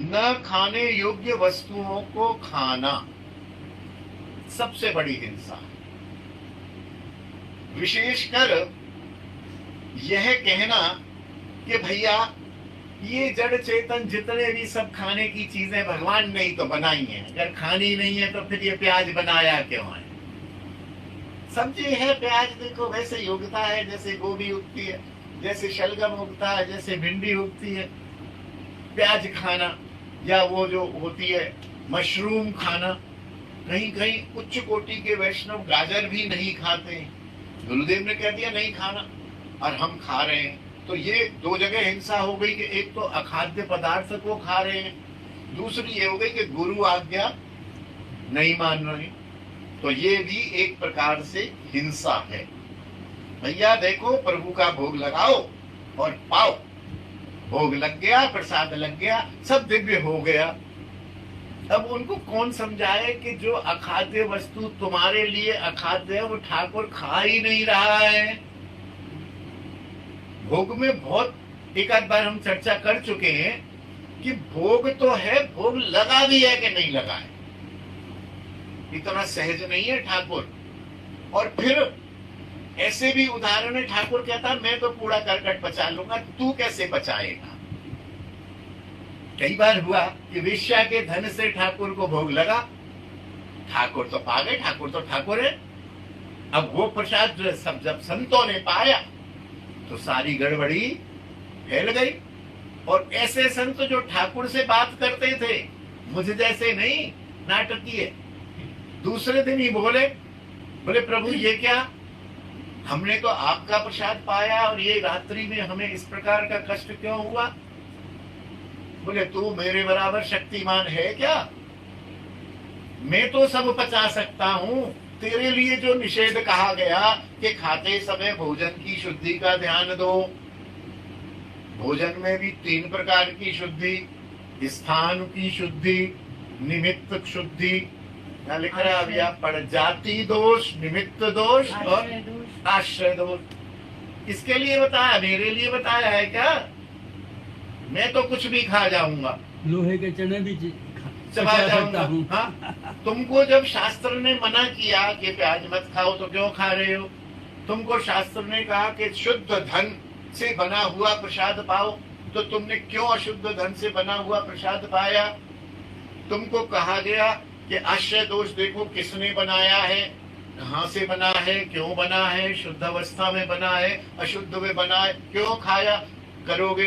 न खाने योग्य वस्तुओं को खाना सबसे बड़ी हिंसा है। विशेषकर यह कहना कि भैया ये जड़ चेतन जितने भी सब खाने की चीजें भगवान ने ही तो बनाई हैं, अगर खानी नहीं है तो फिर ये प्याज बनाया क्यों है? सब्जी है, प्याज देखो वैसे ही उगता है जैसे गोभी उगती है, जैसे शलगम उगता है, जैसे भिंडी उगती है। प्याज खाना या वो जो होती है मशरूम खाना, कहीं कहीं उच्च कोटि के वैष्णव गाजर भी नहीं खाते। गुरुदेव ने कह दिया नहीं खाना और हम खा रहे हैं, तो ये दो जगह हिंसा हो गई कि एक तो अखाद्य पदार्थ को खा रहे हैं, दूसरी ये हो गई कि गुरु आज्ञा नहीं मान रहे, तो ये भी एक प्रकार से हिंसा है। भैया देखो प्रभु का भोग लगाओ और पाओ, भोग लग गया, प्रसाद लग गया, सब दिव्य हो गया। अब उनको कौन समझाए कि जो अखाद्य वस्तु तुम्हारे लिए अखाद्य है वो ठाकुर खा ही नहीं रहा है। भोग में बहुत एक आध बार हम चर्चा कर चुके हैं कि भोग तो है, भोग लगा भी है कि नहीं लगा है, इतना सहज नहीं है ठाकुर। और फिर ऐसे भी उदाहरण है, ठाकुर कहता है मैं तो कूड़ा करकट बचा लूंगा, तू कैसे बचाएगा? कई बार हुआ कि वेश्या के धन से ठाकुर को भोग लगा, ठाकुर तो पा गए, ठाकुर तो ठाकुर है। अब वो प्रसाद जो सब जब संतों ने पाया तो सारी गड़बड़ी फैल गई। और ऐसे संत जो ठाकुर से बात करते थे, मुझे जैसे नहीं नाटकीय, दूसरे दिन ही बोले प्रभु ये क्या, हमने तो आपका प्रसाद पाया और ये रात्रि में हमें इस प्रकार का कष्ट क्यों हुआ? बोले तू मेरे बराबर शक्तिमान है क्या? मैं तो सब पचा सकता हूँ, तेरे लिए जो निषेध कहा गया कि खाते समय भोजन की शुद्धि का ध्यान दो। भोजन में भी तीन प्रकार की शुद्धि, स्थान की शुद्धि, निमित्त शुद्धि, क्या लिख रहा है अभी आप पढ़, जाति दोष, निमित्त दोष और आश्रय दोष। इसके लिए बताया, मेरे लिए बताया है क्या? मैं तो कुछ भी खा जाऊंगा, लोहे के चने भी चबा जाऊंगा। हाँ, तुमको जब शास्त्र ने मना किया कि प्याज मत खाओ तो क्यों खा रहे हो? तुमको शास्त्र ने कहा कि शुद्ध धन से बना हुआ प्रसाद पाओ, तो तुमने क्यों अशुद्ध धन से बना हुआ प्रसाद पाया? तुमको कहा गया कि आश्रय दोष देखो किसने बनाया है, कहाँ से बना है, क्यों बना है, शुद्ध अवस्था में बना है, अशुद्ध में बना है, क्यों खाया? करोगे